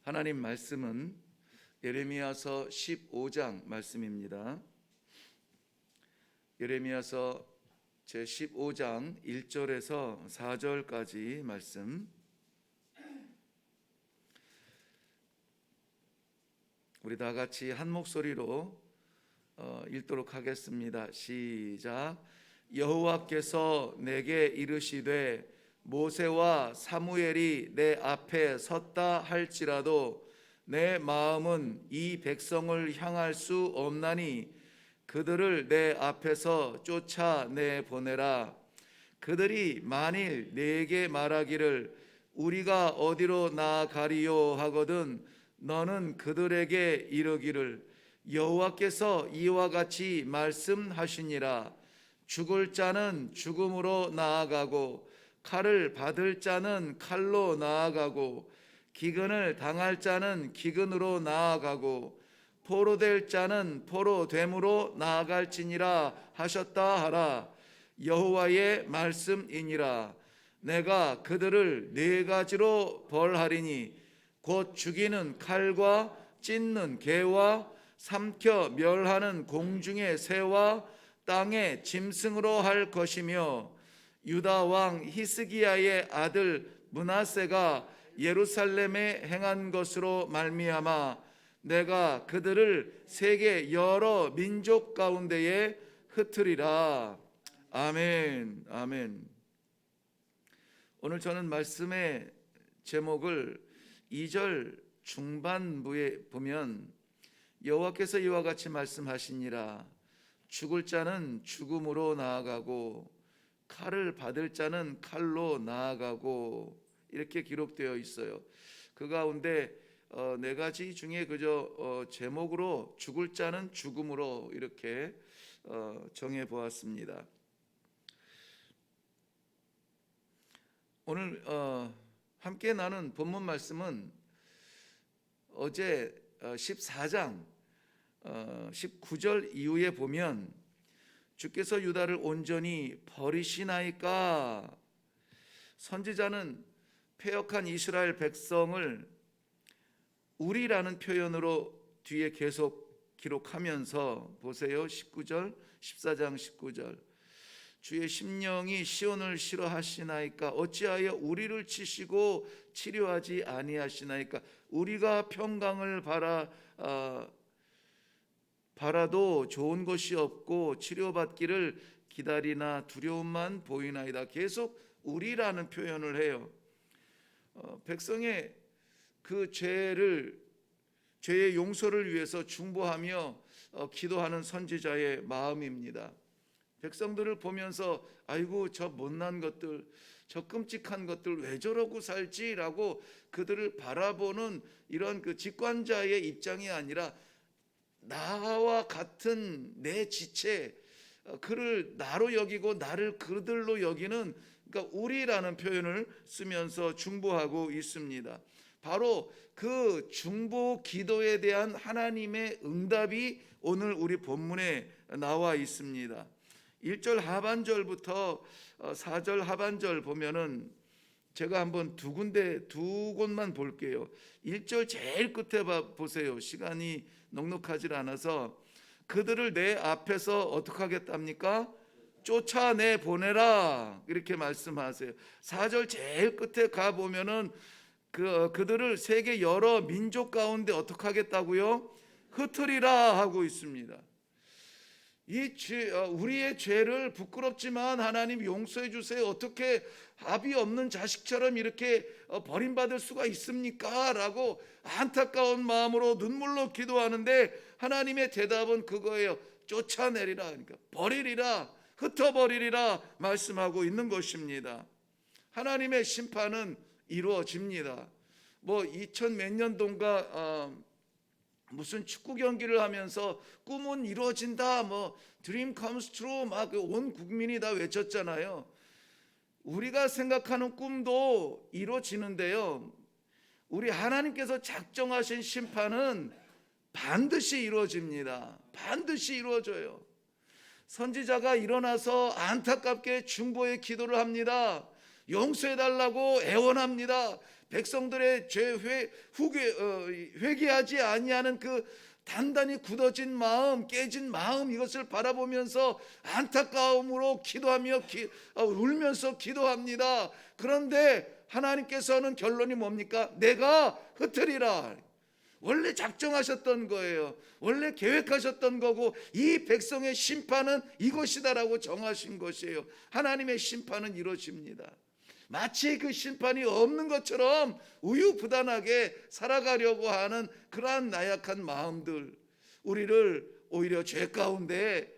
하나님 말씀은 예레미야서 15장 말씀입니다. 예레미야서 제15장 1절에서 4절까지 말씀, 우리 다 같이 한 목소리로 읽도록 하겠습니다. 시작. 여호와께서 내게 이르시되 모세와 사무엘이 내 앞에 섰다 할지라도 내 마음은 이 백성을 향할 수 없나니 그들을 내 앞에서 쫓아내 보내라. 그들이 만일 내게 말하기를 우리가 어디로 나아가리요 하거든 너는 그들에게 이르기를 여호와께서 이와 같이 말씀하시니라. 죽을 자는 죽음으로 나아가고 칼을 받을 자는 칼로 나아가고 기근을 당할 자는 기근으로 나아가고 포로될 자는 포로됨으로 나아갈지니라 하셨다 하라. 여호와의 말씀이니라. 내가 그들을 네 가지로 벌하리니 곧 죽이는 칼과 찢는 개와 삼켜 멸하는 공중의 새와 땅의 짐승으로 할 것이며 유다 왕 히스기야의 아들 므낫세가 예루살렘에 행한 것으로 말미암아 내가 그들을 세계 여러 민족 가운데에 흩으리라. 아멘. 아멘. 오늘 저는 말씀의 제목을 2절 중반부에 보면 여호와께서 이와 같이 말씀하시니라. 죽을 자는 죽음으로 나아가고 칼을 받을 자는 칼로 나아가고 이렇게 기록되어 있어요. 그 가운데 네 가지 중에 그저 제목으로 죽을 자는 죽음으로 이렇게 정해 보았습니다. 오늘 함께 나눈 본문 말씀은 어제 14장 19절 이후에 보면 주께서 유다를 온전히 버리시나이까. 선지자는 패역한 이스라엘 백성을 우리라는 표현으로 뒤에 계속 기록하면서 보세요. 19절, 14장 19절. 주의 심령이 시온을 싫어하시나이까. 어찌하여 우리를 치시고 치료하지 아니하시나이까. 우리가 평강을 바라도 좋은 것이 없고 치료받기를 기다리나 두려움만 보이나이다. 계속 우리라는 표현을 해요. 백성의 그 죄의 용서를 위해서 중보하며 기도하는 선지자의 마음입니다. 백성들을 보면서 아이고 저 못난 것들, 저 끔찍한 것들 왜 저러고 살지라고 그들을 바라보는 이런 그 직관자의 입장이 아니라 나와 같은 내 지체, 그를 나로 여기고 나를 그들로 여기는, 그러니까 우리라는 표현을 쓰면서 중보하고 있습니다. 바로 그 중보 기도에 대한 하나님의 응답이 오늘 우리 본문에 나와 있습니다. 1절 하반절부터 4절 하반절 보면은 제가 한번 두 곳만 볼게요. 1절 제일 끝에 보세요. 시간이 넉넉하지 않아서 그들을 내 앞에서 어떻게 하겠답니까? 쫓아내 보내라 이렇게 말씀하세요. 4절 제일 끝에 가 보면은 그들을 세계 여러 민족 가운데 어떻게 하겠다고요? 흩으리라 하고 있습니다. 우리의 죄를 부끄럽지만 하나님 용서해 주세요. 어떻게 합의 없는 자식처럼 이렇게 버림받을 수가 있습니까? 라고 안타까운 마음으로 눈물로 기도하는데 하나님의 대답은 그거예요. 쫓아내리라, 그러니까 버리리라, 흩어버리리라 말씀하고 있는 것입니다. 하나님의 심판은 이루어집니다. 2000 몇 년도인가 무슨 축구 경기를 하면서 꿈은 이루어진다, dream comes true 막 온 국민이 다 외쳤잖아요. 우리가 생각하는 꿈도 이루어지는데요, 우리 하나님께서 작정하신 심판은 반드시 이루어집니다. 반드시 이루어져요. 선지자가 일어나서 안타깝게 중보의 기도를 합니다. 용서해 달라고 애원합니다. 백성들의 죄 회개하지 아니하는 그 단단히 굳어진 마음, 깨진 마음, 이것을 바라보면서 안타까움으로 기도하며 울면서 기도합니다. 그런데 하나님께서는 결론이 뭡니까? 내가 흩으리라. 원래 작정하셨던 거예요. 원래 계획하셨던 거고, 이 백성의 심판은 이것이다라고 정하신 것이에요. 하나님의 심판은 이것입니다. 마치 그 심판이 없는 것처럼 우유부단하게 살아가려고 하는 그러한 나약한 마음들, 우리를 오히려 죄 가운데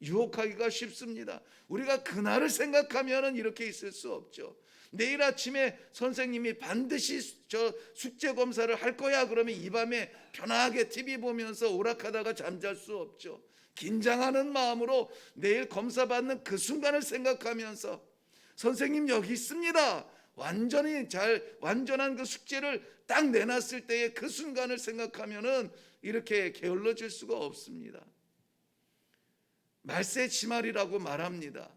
유혹하기가 쉽습니다. 우리가 그날을 생각하면 이렇게 있을 수 없죠. 내일 아침에 선생님이 반드시 저 숙제 검사를 할 거야 그러면 이 밤에 편하게 TV 보면서 오락하다가 잠잘 수 없죠. 긴장하는 마음으로 내일 검사 받는 그 순간을 생각하면서 선생님 여기 있습니다, 완전한 그 숙제를 딱 내놨을 때의 그 순간을 생각하면은 이렇게 게을러질 수가 없습니다. 말세 지말이라고 말합니다.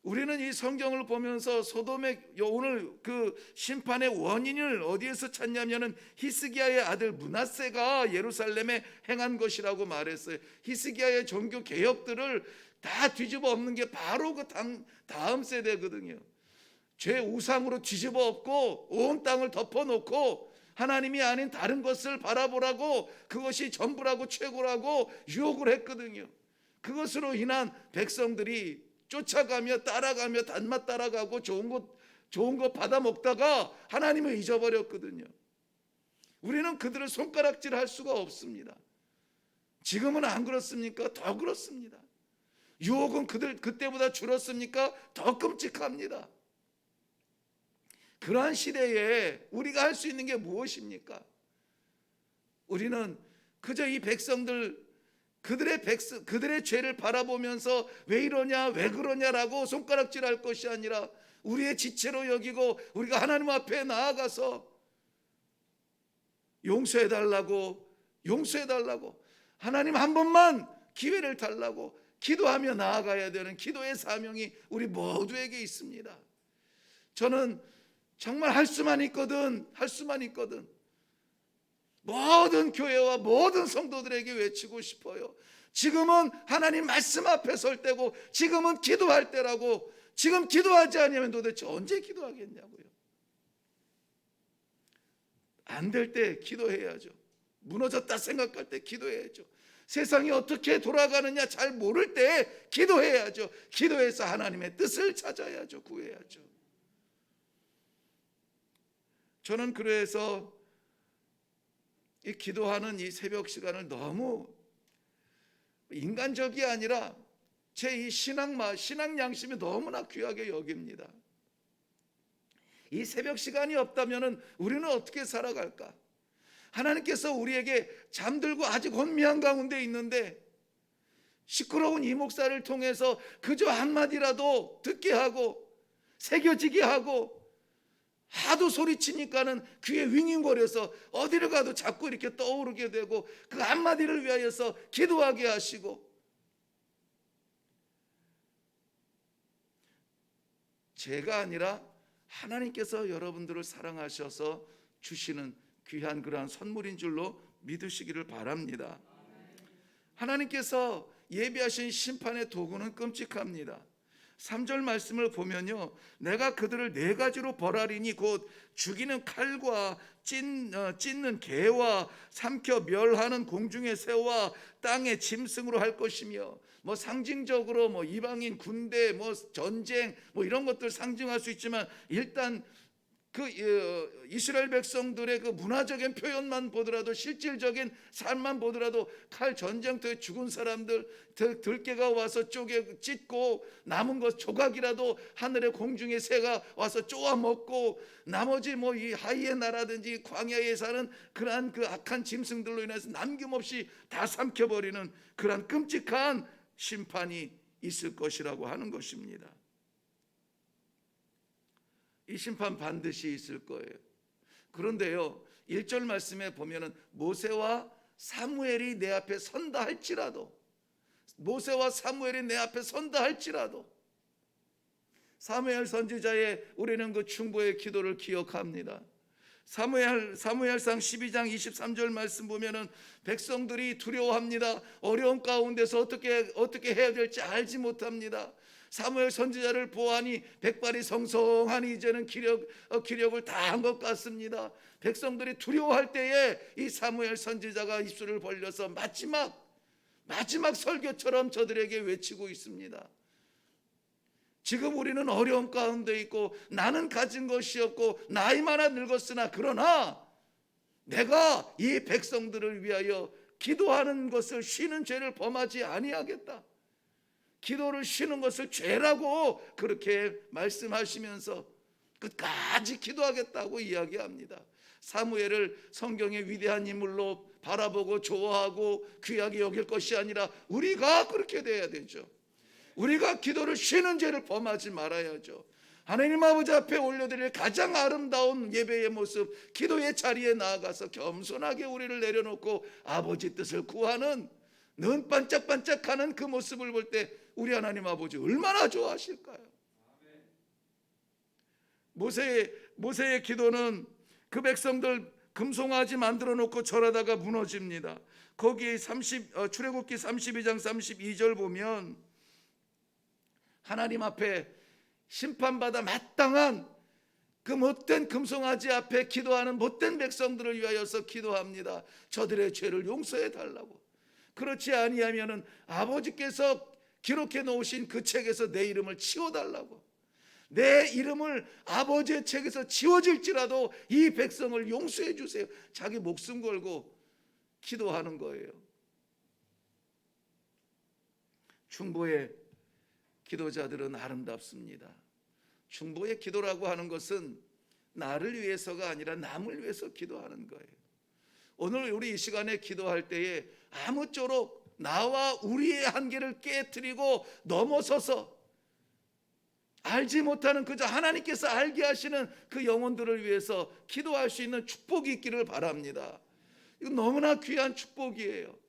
우리는 이 성경을 보면서 소돔의 오늘 그 심판의 원인을 어디에서 찾냐면은 히스기야의 아들 므낫세가 예루살렘에 행한 것이라고 말했어요. 히스기야의 종교 개혁들을 다 뒤집어 엎는 게 바로 그 다음 세대거든요. 죄 우상으로 뒤집어 엎고 온 땅을 덮어놓고 하나님이 아닌 다른 것을 바라보라고, 그것이 전부라고 최고라고 유혹을 했거든요. 그것으로 인한 백성들이 쫓아가며 따라가며 단맛 따라가고 좋은 것 받아 먹다가 하나님을 잊어버렸거든요. 우리는 그들을 손가락질 할 수가 없습니다. 지금은 안 그렇습니까? 더 그렇습니다. 유혹은 그때보다 줄었습니까? 더 끔찍합니다. 그러한 시대에 우리가 할 수 있는 게 무엇입니까? 우리는 그저 이 백성들, 그들의 죄를 바라보면서 왜 이러냐 왜 그러냐라고 손가락질할 것이 아니라 우리의 지체로 여기고 우리가 하나님 앞에 나아가서 용서해달라고 하나님 한 번만 기회를 달라고 기도하며 나아가야 되는 기도의 사명이 우리 모두에게 있습니다. 저는 정말 할 수만 있거든 모든 교회와 모든 성도들에게 외치고 싶어요. 지금은 하나님 말씀 앞에 설 때고 지금은 기도할 때라고. 지금 기도하지 않으면 도대체 언제 기도하겠냐고요. 안 될 때 기도해야죠. 무너졌다 생각할 때 기도해야죠. 세상이 어떻게 돌아가느냐 잘 모를 때 기도해야죠. 기도해서 하나님의 뜻을 찾아야죠. 구해야죠. 저는 그래서 이 기도하는 이 새벽 시간을 너무 인간적이 아니라 제 이 신앙 양심이 너무나 귀하게 여깁니다. 이 새벽 시간이 없다면 우리는 어떻게 살아갈까? 하나님께서 우리에게 잠들고 아직 혼미한 가운데 있는데 시끄러운 이 목사를 통해서 그저 한마디라도 듣게 하고 새겨지게 하고, 하도 소리치니까는 귀에 윙윙거려서 어디를 가도 자꾸 이렇게 떠오르게 되고 그 한마디를 위하여서 기도하게 하시고, 제가 아니라 하나님께서 여러분들을 사랑하셔서 주시는 귀한 그러한 선물인 줄로 믿으시기를 바랍니다. 하나님께서 예비하신 심판의 도구는 끔찍합니다. 3절 말씀을 보면요, 내가 그들을 4가지로 벌하리니 곧 죽이는 칼과 찢는 개와 삼켜 멸하는 공중의 새와 땅의 짐승으로 할 것이며, 뭐 상징적으로 뭐 이방인 군대, 뭐 전쟁, 뭐 이런 것들 상징할 수 있지만 일단 그 이스라엘 백성들의 그 문화적인 표현만 보더라도, 실질적인 삶만 보더라도 칼 전쟁터에 죽은 사람들 들깨가 와서 찢고 남은 것 조각이라도 하늘의 공중의 새가 와서 쪼아 먹고, 나머지 뭐 이 하이에나라든지 광야에 사는 그러한 그 악한 짐승들로 인해서 남김없이 다 삼켜버리는 그러한 끔찍한 심판이 있을 것이라고 하는 것입니다. 이 심판 반드시 있을 거예요. 그런데요, 1절 말씀에 보면은 모세와 사무엘이 내 앞에 선다 할지라도, 모세와 사무엘이 내 앞에 선다 할지라도, 사무엘 선지자의 우리는 그 중보의 기도를 기억합니다. 사무엘상 12장 23절 말씀 보면은 백성들이 두려워합니다. 어려운 가운데서 어떻게 해야 될지 알지 못합니다. 사무엘 선지자를 보아하니 백발이 성성하니 이제는 기력을 다 한 것 같습니다. 백성들이 두려워할 때에 이 사무엘 선지자가 입술을 벌려서 마지막 설교처럼 저들에게 외치고 있습니다. 지금 우리는 어려움 가운데 있고 나는 가진 것이 없고 나이마나 늙었으나 그러나 내가 이 백성들을 위하여 기도하는 것을 쉬는 죄를 범하지 아니하겠다. 기도를 쉬는 것을 죄라고 그렇게 말씀하시면서 끝까지 기도하겠다고 이야기합니다. 사무엘을 성경의 위대한 인물로 바라보고 좋아하고 귀하게 여길 것이 아니라 우리가 그렇게 돼야 되죠. 우리가 기도를 쉬는 죄를 범하지 말아야죠. 하나님 아버지 앞에 올려드릴 가장 아름다운 예배의 모습, 기도의 자리에 나아가서 겸손하게 우리를 내려놓고 아버지 뜻을 구하는 눈 반짝반짝하는 그 모습을 볼 때 우리 하나님 아버지 얼마나 좋아하실까요? 모세의 기도는 그 백성들 금송아지 만들어 놓고 절하다가 무너집니다. 거기 출애굽기 32장 32절 보면 하나님 앞에 심판받아 마땅한 그 못된 금송아지 앞에 기도하는 못된 백성들을 위하여서 기도합니다. 저들의 죄를 용서해 달라고. 그렇지 아니하면은 아버지께서 기록해 놓으신 그 책에서 내 이름을 치워달라고. 내 이름을 아버지의 책에서 지워질지라도 이 백성을 용서해 주세요. 자기 목숨 걸고 기도하는 거예요. 중보의 기도자들은 아름답습니다. 중보의 기도라고 하는 것은 나를 위해서가 아니라 남을 위해서 기도하는 거예요. 오늘 우리 이 시간에 기도할 때에 아무쪼록 나와 우리의 한계를 깨트리고 넘어서서 알지 못하는 그저 하나님께서 알게 하시는 그 영혼들을 위해서 기도할 수 있는 축복이 있기를 바랍니다. 이건 너무나 귀한 축복이에요.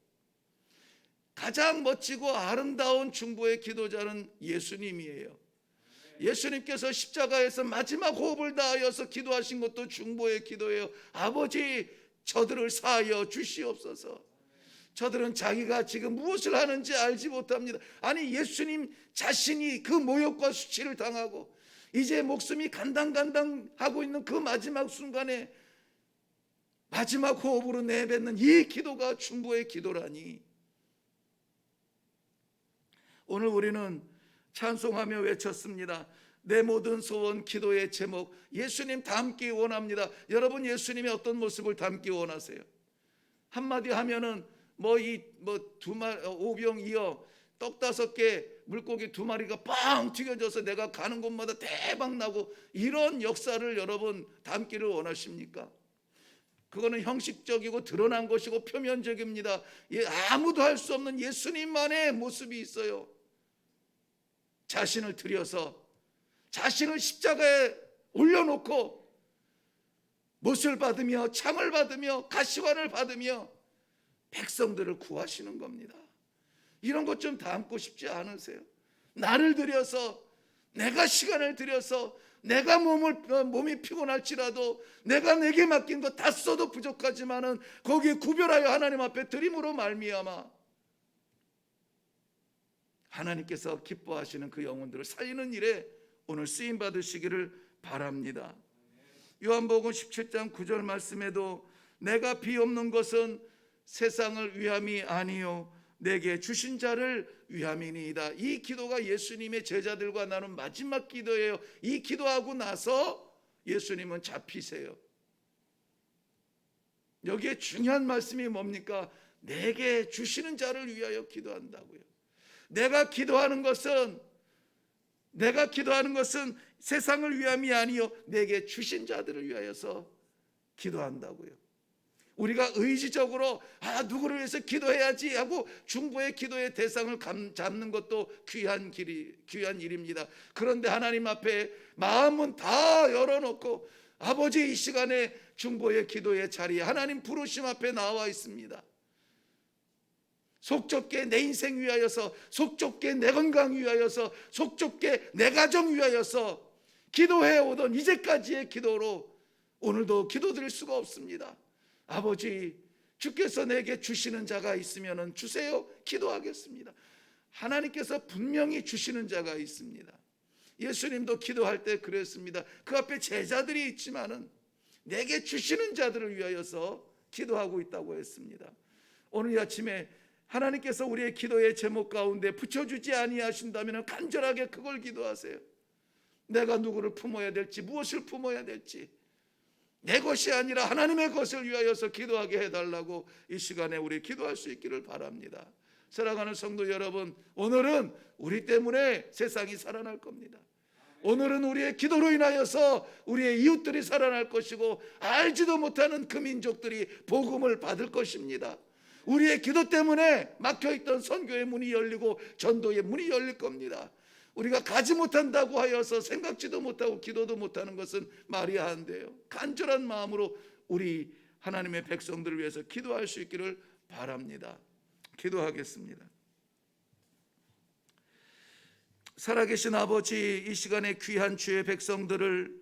가장 멋지고 아름다운 중보의 기도자는 예수님이에요. 예수님께서 십자가에서 마지막 호흡을 다하여서 기도하신 것도 중보의 기도예요. 아버지, 저들을 사하여 주시옵소서. 저들은 자기가 지금 무엇을 하는지 알지 못합니다. 아니, 예수님 자신이 그 모욕과 수치를 당하고 이제 목숨이 간당간당하고 있는 그 마지막 순간에 마지막 호흡으로 내뱉는 이 기도가 중보의 기도라니. 오늘 우리는 찬송하며 외쳤습니다. 내 모든 소원 기도의 제목, 예수님 닮기 원합니다. 여러분, 예수님의 어떤 모습을 닮기 원하세요? 한마디 하면은 오병이어 떡 5개 물고기 2마리가 빵 튀겨져서 내가 가는 곳마다 대박 나고 이런 역사를 여러분 닮기를 원하십니까? 그거는 형식적이고 드러난 것이고 표면적입니다. 아무도 할 수 없는 예수님만의 모습이 있어요. 자신을 들여서 자신을 십자가에 올려놓고 못을 받으며 창을 받으며 가시관을 받으며 백성들을 구하시는 겁니다. 이런 것 좀 담고 싶지 않으세요? 나를 들여서, 내가 시간을 들여서, 내가 몸이 피곤할지라도 내가 내게 맡긴 것 다 써도 부족하지만은 거기에 구별하여 하나님 앞에 드림으로 말미암아 하나님께서 기뻐하시는 그 영혼들을 살리는 일에 오늘 쓰임 받으시기를 바랍니다. 요한복음 17장 9절 말씀에도 내가 비옵는 것은 세상을 위함이 아니요 내게 주신 자를 위함이니이다. 이 기도가 예수님의 제자들과 나눈 마지막 기도예요. 이 기도하고 나서 예수님은 잡히세요. 여기에 중요한 말씀이 뭡니까? 내게 주시는 자를 위하여 기도한다고요. 내가 기도하는 것은 세상을 위함이 아니요 내게 주신 자들을 위하여서 기도한다고요. 우리가 의지적으로 누구를 위해서 기도해야지 하고 중보의 기도의 대상을 잡는 것도 귀한 일입니다. 그런데 하나님 앞에 마음은 다 열어놓고 아버지, 이 시간에 중보의 기도의 자리에 하나님 부르심 앞에 나와 있습니다. 속 좁게 내 인생 위하여서, 속 좁게 내 건강 위하여서, 속 좁게 내 가정 위하여서 기도해 오던 이제까지의 기도로 오늘도 기도드릴 수가 없습니다. 아버지, 주께서 내게 주시는 자가 있으면 주세요. 기도하겠습니다. 하나님께서 분명히 주시는 자가 있습니다. 예수님도 기도할 때 그랬습니다. 그 앞에 제자들이 있지만은 내게 주시는 자들을 위하여서 기도하고 있다고 했습니다. 오늘 이 아침에 하나님께서 우리의 기도의 제목 가운데 붙여주지 아니하신다면 간절하게 그걸 기도하세요. 내가 누구를 품어야 될지, 무엇을 품어야 될지, 내 것이 아니라 하나님의 것을 위하여서 기도하게 해달라고 이 시간에 우리 기도할 수 있기를 바랍니다. 사랑하는 성도 여러분, 오늘은 우리 때문에 세상이 살아날 겁니다. 오늘은 우리의 기도로 인하여서 우리의 이웃들이 살아날 것이고, 알지도 못하는 그 민족들이 복음을 받을 것입니다. 우리의 기도 때문에 막혀있던 선교의 문이 열리고 전도의 문이 열릴 겁니다. 우리가 가지 못한다고 하여서 생각지도 못하고 기도도 못하는 것은 말이 안 돼요. 간절한 마음으로 우리 하나님의 백성들을 위해서 기도할 수 있기를 바랍니다. 기도하겠습니다. 살아계신 아버지, 이 시간에 귀한 주의 백성들을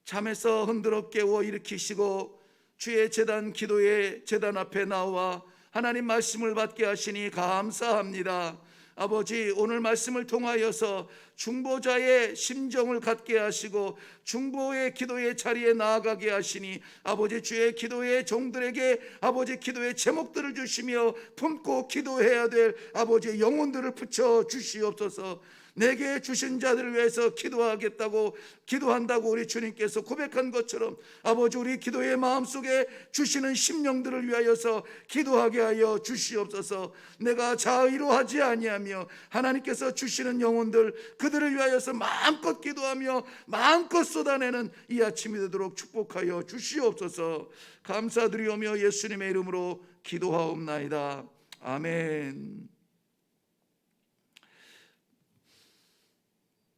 잠에서 흔들어 깨워 일으키시고 주의 제단 기도의 제단 앞에 나와 하나님 말씀을 받게 하시니 감사합니다. 아버지, 오늘 말씀을 통하여서 중보자의 심정을 갖게 하시고 중보의 기도의 자리에 나아가게 하시니 아버지, 주의 기도의 종들에게 아버지 기도의 제목들을 주시며 품고 기도해야 될 아버지의 영혼들을 붙여 주시옵소서. 내게 주신 자들을 위해서 기도한다고 우리 주님께서 고백한 것처럼 아버지, 우리 기도의 마음속에 주시는 심령들을 위하여서 기도하게 하여 주시옵소서. 내가 자의로 하지 아니하며 하나님께서 주시는 영혼들, 그들을 위하여서 마음껏 기도하며 마음껏 쏟아내는 이 아침이 되도록 축복하여 주시옵소서. 감사드리오며 예수님의 이름으로 기도하옵나이다. 아멘.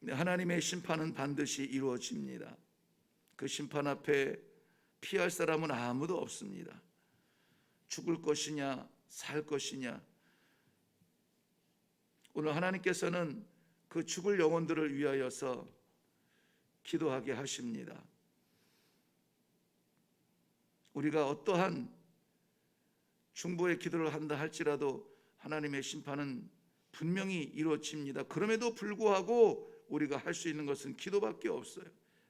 하나님의 심판은 반드시 이루어집니다. 그 심판 앞에 피할 사람은 아무도 없습니다. 죽을 것이냐 살 것이냐. 오늘 하나님께서는 그 죽을 영혼들을 위하여서 기도하게 하십니다. 우리가 어떠한 중보의 기도를 한다 할지라도 하나님의 심판은 분명히 이루어집니다. 그럼에도 불구하고 우리가 할 수 있는 것은 기도밖에 없어요.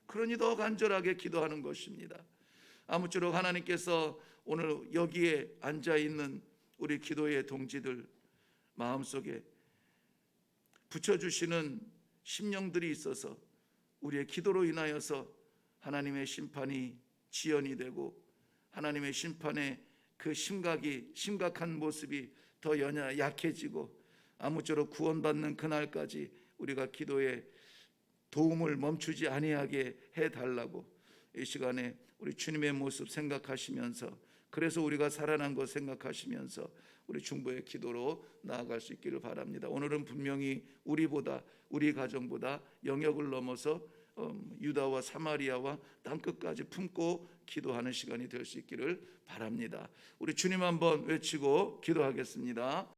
그러니 더 간절하게 기도하는 것입니다. 아무쪼록 하나님께서 오늘 여기에 앉아있는 우리 기도의 동지들 마음속에 붙여주시는 심령들이 있어서 우리의 기도로 인하여서 하나님의 심판이 지연이 되고 하나님의 심판의 그 심각한 모습이 더 약해지고 아무쪼록 구원받는 그날까지 우리가 기도에 도움을 멈추지 아니하게 해달라고 이 시간에 우리 주님의 모습 생각하시면서, 그래서 우리가 살아난 것 생각하시면서 우리 중보의 기도로 나아갈 수 있기를 바랍니다. 오늘은 분명히 우리 가정보다 영역을 넘어서 유다와 사마리아와 땅끝까지 품고 기도하는 시간이 될 수 있기를 바랍니다. 우리 주님 한번 외치고 기도하겠습니다.